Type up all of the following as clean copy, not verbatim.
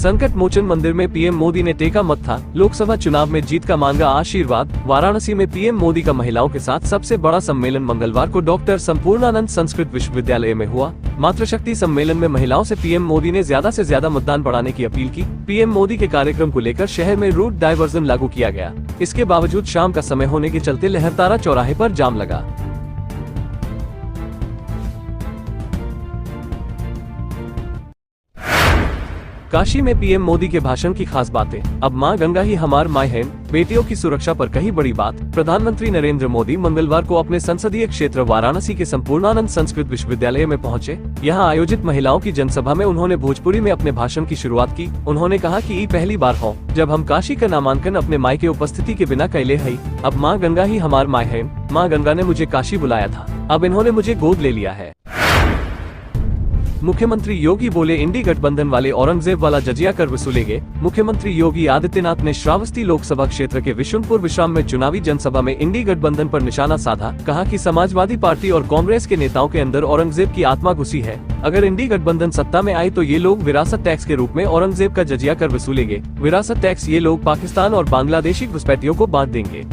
संकट मोचन मंदिर में पीएम मोदी ने टेका मत्था, लोकसभा चुनाव में जीत का मांगा आशीर्वाद। वाराणसी में पीएम मोदी का महिलाओं के साथ सबसे बड़ा सम्मेलन मंगलवार को डॉक्टर संपूर्णानंद संस्कृत विश्वविद्यालय में हुआ। मातृशक्ति सम्मेलन में महिलाओं से पीएम मोदी ने ज्यादा से ज्यादा मतदान बढ़ाने की अपील की। पीएम मोदी के कार्यक्रम को लेकर शहर में रूट डायवर्जन लागू किया गया। इसके बावजूद शाम का समय होने के चलते लहरतारा चौराहे पर जाम लगा। काशी में पीएम मोदी के भाषण की खास बातें। अब मां गंगा ही हमार माय है, बेटियों की सुरक्षा पर कही बड़ी बात। प्रधानमंत्री नरेंद्र मोदी मंगलवार को अपने संसदीय क्षेत्र वाराणसी के संपूर्णानंद संस्कृत विश्वविद्यालय में पहुंचे। यहां आयोजित महिलाओं की जनसभा में उन्होंने भोजपुरी में अपने भाषण की शुरुआत की। उन्होंने कहा कि ये पहली बार हो जब हम काशी का नामांकन अपने माई के उपस्थिति के बिना कैले है। अब माँ गंगा ही हमार माय है, माँ गंगा ने मुझे काशी बुलाया था, अब इन्होंने मुझे गोद ले लिया है। मुख्यमंत्री योगी बोले इंडी गठबंधन वाले औरंगजेब वाला जजिया कर वसूलेंगे। मुख्यमंत्री योगी आदित्यनाथ ने श्रावस्ती लोकसभा क्षेत्र के विशुनपुर विश्राम में चुनावी जनसभा में इंडी गठबंधन पर निशाना साधा। कहा कि समाजवादी पार्टी और कांग्रेस के नेताओं के अंदर औरंगजेब की आत्मा घुसी है। अगर इंडी गठबंधन सत्ता में आए तो ये लोग विरासत टैक्स के रूप में औरंगजेब का जजिया कर वसूलेंगे। विरासत टैक्स ये लोग पाकिस्तान और बांग्लादेशी घुसपैठियों को बांट देंगे।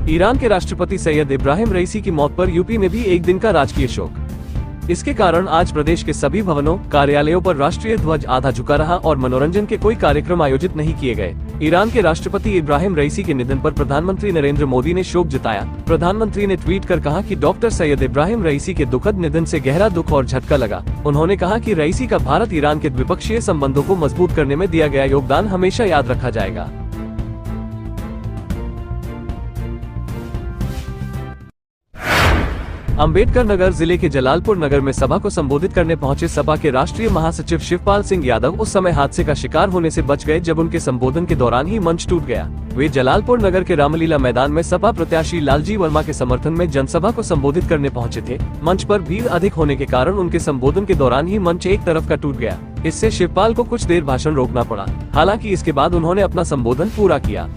ईरान के राष्ट्रपति सैयद इब्राहिम रईसी की मौत पर यूपी में भी एक दिन का राजकीय शोक। इसके कारण आज प्रदेश के सभी भवनों, कार्यालयों पर राष्ट्रीय ध्वज आधा झुका रहा और मनोरंजन के कोई कार्यक्रम आयोजित नहीं किए गए। ईरान के राष्ट्रपति इब्राहिम रईसी के निधन पर प्रधानमंत्री नरेंद्र मोदी ने शोक जताया। प्रधानमंत्री ने ट्वीट कर कहा कि डॉक्टर सैयद इब्राहिम रईसी के दुखद निधन से गहरा दुख और झटका लगा। उन्होंने कहा कि रईसी का भारत ईरान के द्विपक्षीय संबंधों को मजबूत करने में दिया गया योगदान हमेशा याद रखा जाएगा। अंबेडकर नगर जिले के जलालपुर नगर में सभा को संबोधित करने पहुंचे सपा के राष्ट्रीय महासचिव शिवपाल सिंह यादव उस समय हादसे का शिकार होने से बच गए जब उनके संबोधन के दौरान ही मंच टूट गया। वे जलालपुर नगर के रामलीला मैदान में सपा प्रत्याशी लालजी वर्मा के समर्थन में जनसभा को संबोधित करने पहुंचे थे। मंच पर भीड़ अधिक होने के कारण उनके संबोधन के दौरान ही मंच एक तरफ का टूट गया। इससे शिवपाल को कुछ देर भाषण रोकना पड़ा। हालांकि इसके बाद उन्होंने अपना संबोधन पूरा किया।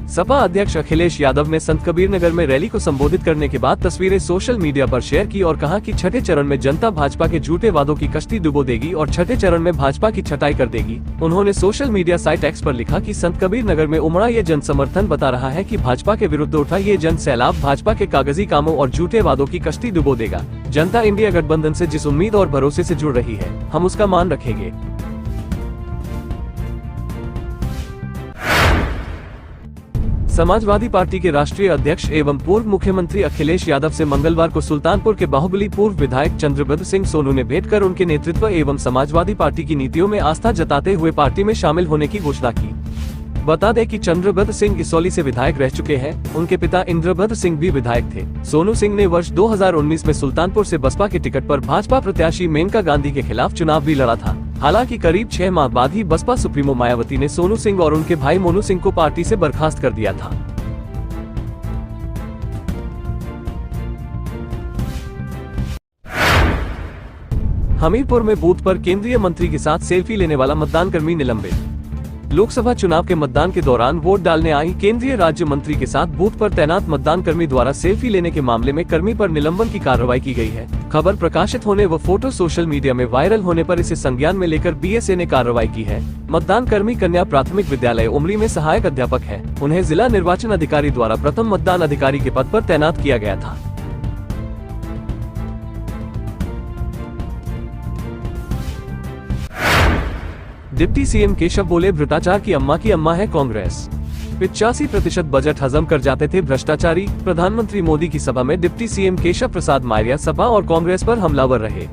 सपा अध्यक्ष अखिलेश यादव ने संत कबीर नगर में रैली को संबोधित करने के बाद तस्वीरें सोशल मीडिया पर शेयर की और कहा कि छठे चरण में जनता भाजपा के झूठे वादों की कश्ती डुबो देगी और छठे चरण में भाजपा की छटाई कर देगी। उन्होंने सोशल मीडिया साइट एक्स पर लिखा कि संत कबीर नगर में उमड़ा ये जन समर्थन बता रहा है कि भाजपा के विरुद्ध उठा ये जन सैलाब भाजपा के कागजी कामों और झूठे वादों की कश्ती डुबो देगा। जनता इंडिया गठबंधन से जिस उम्मीद और भरोसे से जुड़ रही है, हम उसका मान रखेंगे। समाजवादी पार्टी के राष्ट्रीय अध्यक्ष एवं पूर्व मुख्यमंत्री अखिलेश यादव से मंगलवार को सुल्तानपुर के बाहुबली पूर्व विधायक चंद्रबद्र सिंह सोनू ने भेंट कर उनके नेतृत्व एवं समाजवादी पार्टी की नीतियों में आस्था जताते हुए पार्टी में शामिल होने की घोषणा की। बता दें कि चंद्रबद्र सिंह इसौली से विधायक रह चुके हैं। उनके पिता इंद्रभद्र सिंह भी विधायक थे। सोनू सिंह ने वर्ष 2019 में सुल्तानपुर से बसपा के टिकट पर भाजपा प्रत्याशी मेनका गांधी के खिलाफ चुनाव भी लड़ा था। हालांकि करीब 6 माह बाद ही बसपा सुप्रीमो मायावती ने सोनू सिंह और उनके भाई मोनू सिंह को पार्टी से बर्खास्त कर दिया था। हमीरपुर में बूथ पर केंद्रीय मंत्री के साथ सेल्फी लेने वाला मतदान कर्मी निलंबित। लोकसभा चुनाव के मतदान के दौरान वोट डालने आई केंद्रीय राज्य मंत्री के साथ बूथ पर तैनात मतदान कर्मी द्वारा सेल्फी लेने के मामले में कर्मी पर निलंबन की कार्रवाई की गई है। खबर प्रकाशित होने व फोटो सोशल मीडिया में वायरल होने पर इसे संज्ञान में लेकर बीएसए ने कार्रवाई की है। मतदान कर्मी कन्या प्राथमिक विद्यालय उमरी में सहायक अध्यापक है। उन्हें जिला निर्वाचन अधिकारी द्वारा प्रथम मतदान अधिकारी के पद पर तैनात किया गया था। डिप्टी सीएम केशव बोले भ्रष्टाचार की अम्मा है कांग्रेस। 85% बजट हजम कर जाते थे भ्रष्टाचारी। प्रधानमंत्री मोदी की सभा में डिप्टी सीएम केशव प्रसाद मौर्य सपा और कांग्रेस पर हमलावर रहे।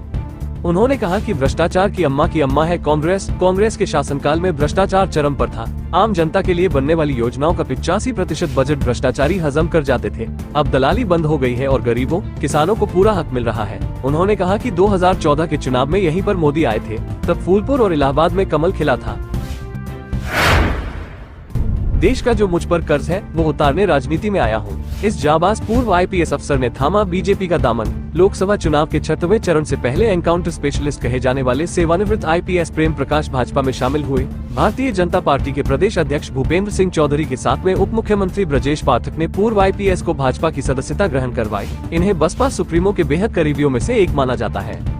उन्होंने कहा कि भ्रष्टाचार की अम्मा है कांग्रेस। कांग्रेस के शासनकाल में भ्रष्टाचार चरम पर था। आम जनता के लिए बनने वाली योजनाओं का 85% बजट भ्रष्टाचारी हजम कर जाते थे। अब दलाली बंद हो गई है और गरीबों, किसानों को पूरा हक मिल रहा है। उन्होंने कहा कि 2014 के चुनाव में यहीं पर मोदी आए थे, तब फूलपुर और इलाहाबाद में कमल खिला था। देश का जो मुझ पर कर्ज है वो उतारने राजनीति में आया हूँ। इस जाबाज पूर्व आईपीएस अफसर ने थामा बीजेपी का दामन। लोकसभा चुनाव के 6वें चरण से पहले एनकाउंटर स्पेशलिस्ट कहे जाने वाले सेवानिवृत्त आईपीएस प्रेम प्रकाश भाजपा में शामिल हुए। भारतीय जनता पार्टी के प्रदेश अध्यक्ष भूपेंद्र सिंह चौधरी के साथ में उप मुख्यमंत्री ब्रजेश पाठक ने पूर्व आईपीएस को भाजपा की सदस्यता ग्रहण करवाई। इन्हें बसपा सुप्रीमो के बेहद करीबियों में से एक माना जाता है।